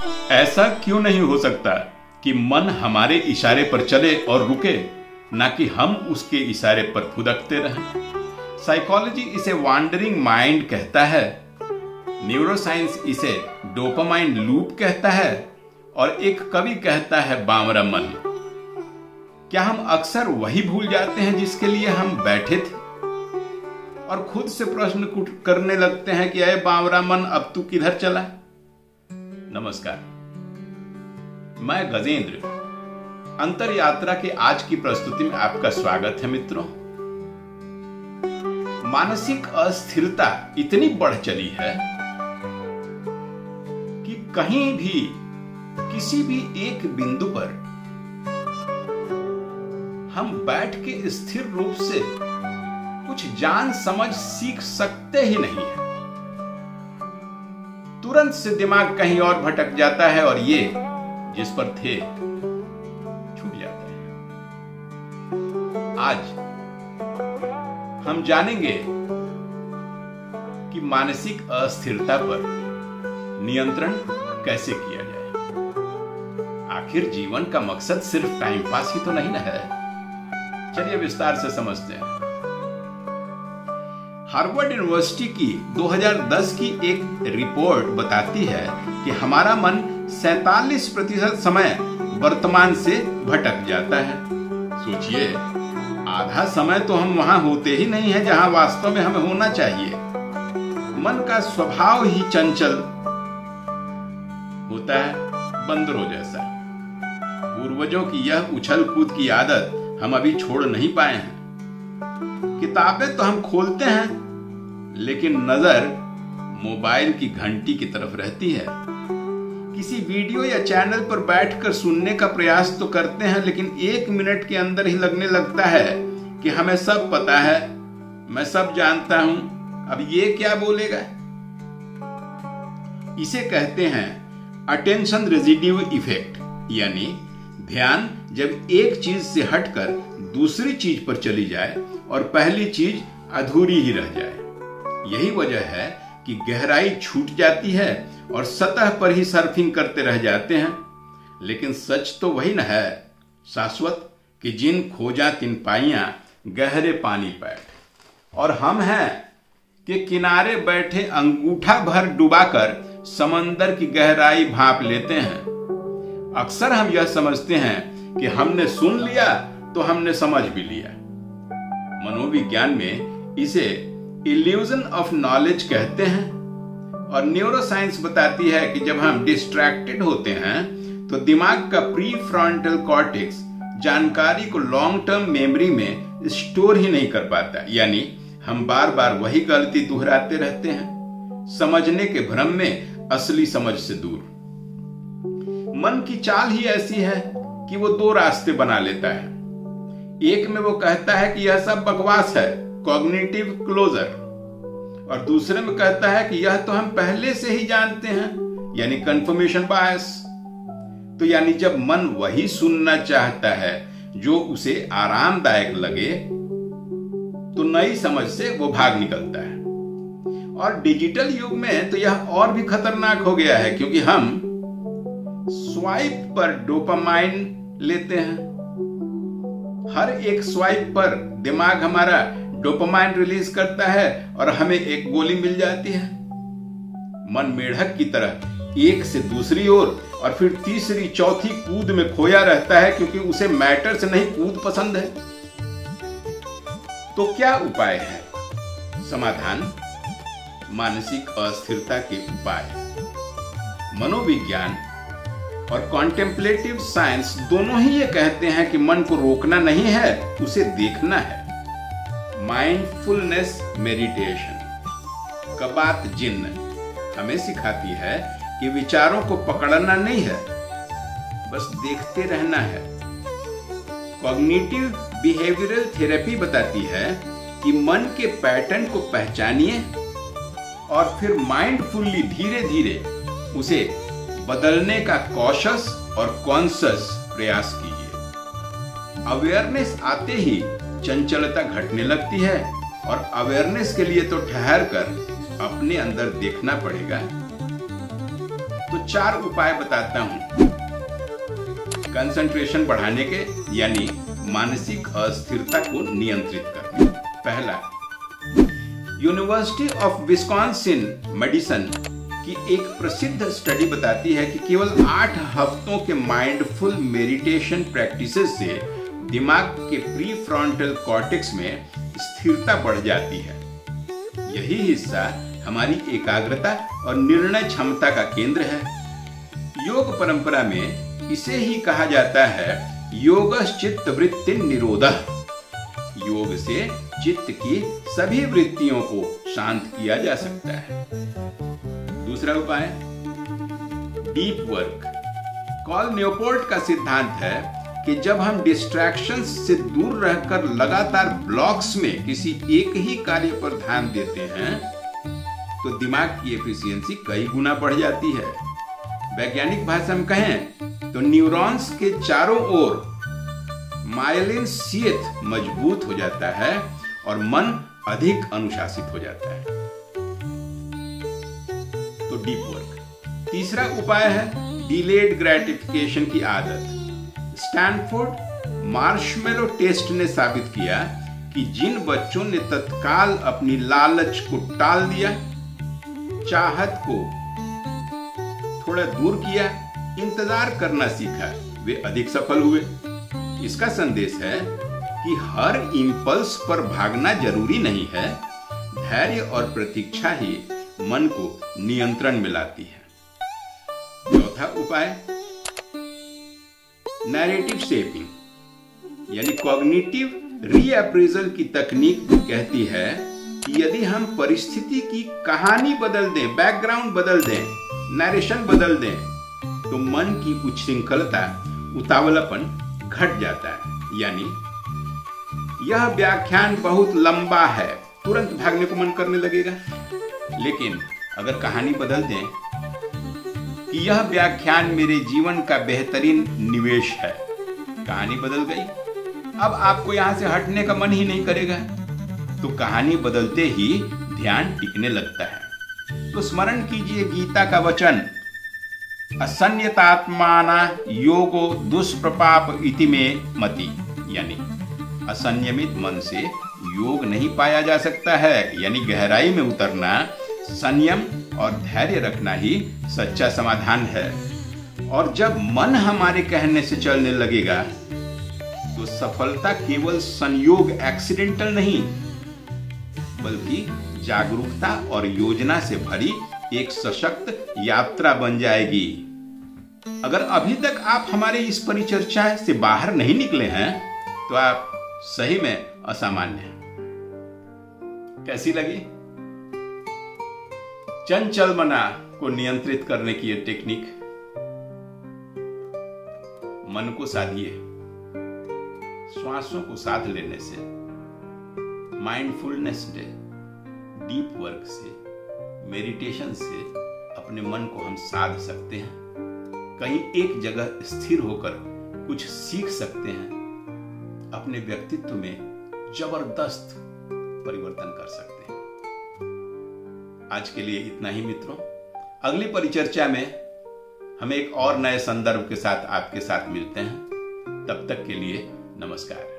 ऐसा क्यों नहीं हो सकता कि मन हमारे इशारे पर चले और रुके, ना कि हम उसके इशारे पर फुदकते रहें। साइकोलॉजी इसे वांडरिंग माइंड कहता है, न्यूरोसाइंस इसे डोपामाइन लूप कहता है और एक कवि कहता है बावरा मन। क्या हम अक्सर वही भूल जाते हैं जिसके लिए हम बैठे थे और खुद से प्रश्न करने लगते हैं कि अरे बावरा मन अब तू किधर चला? नमस्कार, मैं गजेंद्र अंतर यात्रा के आज की प्रस्तुति में आपका स्वागत है। मित्रों, मानसिक अस्थिरता इतनी बढ़ चली है कि कहीं भी किसी भी एक बिंदु पर हम बैठ के स्थिर रूप से कुछ जान समझ सीख सकते ही नहीं है। तुरंत से दिमाग कहीं और भटक जाता है और ये जिस पर थे छूट जाते हैं। आज हम जानेंगे कि मानसिक अस्थिरता पर नियंत्रण कैसे किया जाए। आखिर जीवन का मकसद सिर्फ टाइम पास ही तो नहीं ना है। चलिए विस्तार से समझते हैं। हार्वर्ड यूनिवर्सिटी की 2010 की एक रिपोर्ट बताती है कि हमारा मन 47% समय वर्तमान से भटक जाता है। सोचिए, आधा समय तो हम वहां होते ही नहीं है जहां वास्तव में हमें होना चाहिए। मन का स्वभाव ही चंचल होता है, बंदरों जैसा। पूर्वजों की यह उछल कूद की आदत हम अभी छोड़ नहीं पाए हैं। किताबें तो हम खोलते हैं लेकिन नजर मोबाइल की घंटी की तरफ रहती है। किसी वीडियो या चैनल पर बैठकर सुनने का प्रयास तो करते हैं लेकिन 1 मिनट के अंदर ही लगने लगता है कि हमें सब पता है, मैं सब जानता हूं, अब ये क्या बोलेगा। इसे कहते हैं अटेंशन रेजिड्यू इफेक्ट, यानी ध्यान जब एक चीज से हटकर दूसरी चीज पर चली जाए और पहली चीज अधूरी ही रह जाए। यही वजह है कि गहराई छूट जाती है और सतह पर ही सर्फिंग करते रह जाते हैं। लेकिन सच तो वही न है शाश्वत कि जिन खोजा तिन पाइयां गहरे पानी पैठ, और हम हैं कि किनारे बैठे अंगूठा भर डुबाकर समंदर की गहराई भांप लेते हैं। अक्सर हम यह समझते हैं कि हमने सुन लिया तो हमने समझ भी लिया। मनोविज्ञान में इसे इल्यूजन ऑफ नॉलेज कहते हैं और न्यूरोसाइंस बताती है कि जब हम डिस्ट्रैक्टेड होते हैं तो दिमाग का प्री फ्रंटल कॉर्टेक्स जानकारी को लॉन्ग टर्म मेमोरी में स्टोर ही नहीं कर पाता, यानी हम बार बार वही गलती दोहराते रहते हैं, समझने के भ्रम में असली समझ से दूर। मन की चाल ही ऐसी है कि वो 2 रास्ते बना लेता है। एक में वो कहता है कि यह सब बकवास है, कॉग्निटिव क्लोजर, और दूसरे में कहता है कि यह तो हम पहले से ही जानते हैं, यानी कंफर्मेशन बायस। तो यानी जब मन वही सुनना चाहता है जो उसे आरामदायक लगे तो नई समझ से वो भाग निकलता है। और डिजिटल युग में तो यह और भी खतरनाक हो गया है, क्योंकि हम स्वाइप पर डोपामाइन लेते हैं। हर एक स्वाइप पर दिमाग हमारा डोपामाइन रिलीज करता है और हमें एक गोली मिल जाती है। मन मेढक की तरह एक से दूसरी ओर और फिर तीसरी चौथी कूद में खोया रहता है, क्योंकि उसे मैटर से नहीं कूद पसंद है। तो क्या उपाय है? समाधान मानसिक अस्थिरता के उपाय। मनोविज्ञान और कॉन्टेम्पलेटिव साइंस दोनों ही ये कहते हैं कि मन को रोकना नहीं है, उसे देखना है। माइंडफुलनेस मेडिटेशन का बात जिन्न हमें सिखाती है कि विचारों को पकड़ना नहीं है, बस देखते रहना है। कॉग्निटिव बिहेवियरल थेरेपी बताती है कि मन के पैटर्न को पहचानिए और फिर माइंडफुली धीरे धीरे उसे बदलने का कॉशस और कॉन्शियस प्रयास कीजिए। अवेयरनेस आते ही चंचलता घटने लगती है और अवेयरनेस के लिए तो ठहर कर अपने अंदर देखना पड़ेगा। तो 4 उपाय बताता हूं कंसंट्रेशन बढ़ाने के, यानी मानसिक अस्थिरता को नियंत्रित करने। पहला, यूनिवर्सिटी ऑफ विस्कॉन्सिन मेडिसिन की एक प्रसिद्ध स्टडी बताती है कि केवल 8 हफ्तों के माइंडफुल मेडिटेशन प्रैक्टिसेस से दिमाग के प्री फ्रंटल कॉर्टेक्स में स्थिरता बढ़ जाती है। यही हिस्सा हमारी एकाग्रता और निर्णय क्षमता का केंद्र है। योग परंपरा में इसे ही कहा जाता है योगश्चित्त वृत्ति निरोधः। योग से चित्त की सभी वृत्तियों को शांत किया जा सकता है। दूसरा उपाय, डीप वर्क। कॉल न्यूपोर्ट का सिद्धांत है कि जब हम डिस्ट्रैक्शंस से दूर रहकर लगातार ब्लॉक्स में किसी एक ही कार्य पर ध्यान देते हैं तो दिमाग की एफिशिएंसी कई गुना बढ़ जाती है। वैज्ञानिक भाषा में कहें तो न्यूरॉन्स के चारों ओर मायलिन शीथ मजबूत हो जाता है और मन अधिक अनुशासित हो जाता है। तो डीप वर्क। तीसरा उपाय है डिलेड ग्रेटिफिकेशन की आदत। स्टैनफोर्ड मार्शमेलो टेस्ट ने साबित किया कि जिन बच्चों ने तत्काल अपनी लालच को टाल दिया, चाहत को थोड़ा दूर किया, इंतजार करना सीखा, वे अधिक सफल हुए। इसका संदेश है कि हर इंपल्स पर भागना जरूरी नहीं है। धैर्य और प्रतीक्षा ही मन को नियंत्रण में लाती है। चौथा उपाय, नैरेटिव शेपिंग यानी कॉग्निटिव रीअप्रेजल की तकनीक कहती है कि यदि हम परिस्थिति की कहानी बदल दें, बैकग्राउंड बदल दें, नरेशन बदल दें, तो मन की उच्छृंखलता, उतावलापन घट जाता है। यानी यह व्याख्यान बहुत लंबा है, तुरंत भागने को मन करने लगेगा। लेकिन अगर कहानी बदल दें कि यह व्याख्यान मेरे जीवन का बेहतरीन निवेश है, कहानी बदल गई, अब आपको यहां से हटने का मन ही नहीं करेगा। तो कहानी बदलते ही ध्यान टिकने लगता है। तो स्मरण कीजिए गीता का वचन, असंयतात्माना योगो दुष्प्रपाप इति में मति, यानी असंयमित मन से योग नहीं पाया जा सकता है। यानी गहराई में उतरना, संयम और धैर्य रखना ही सच्चा समाधान है। और जब मन हमारे कहने से चलने लगेगा तो सफलता केवल संयोग, एक्सीडेंटल नहीं, बल्कि जागरूकता और योजना से भरी एक सशक्त यात्रा बन जाएगी। अगर अभी तक आप हमारे इस परिचर्चा से बाहर नहीं निकले हैं तो आप सही में असामान्य हैं। कैसी लगी? चंचल मना को नियंत्रित करने की यह टेक्निक। मन को साधिए। श्वासों को साध लेने से, माइंडफुलनेस से, डीप वर्क से, मेडिटेशन से अपने मन को हम साध सकते हैं। कहीं एक जगह स्थिर होकर कुछ सीख सकते हैं। अपने व्यक्तित्व में जबरदस्त परिवर्तन कर सकते हैं। आज के लिए इतना ही मित्रों। अगली परिचर्चा में हम एक और नए संदर्भ के साथ आपके साथ मिलते हैं। तब तक के लिए नमस्कार।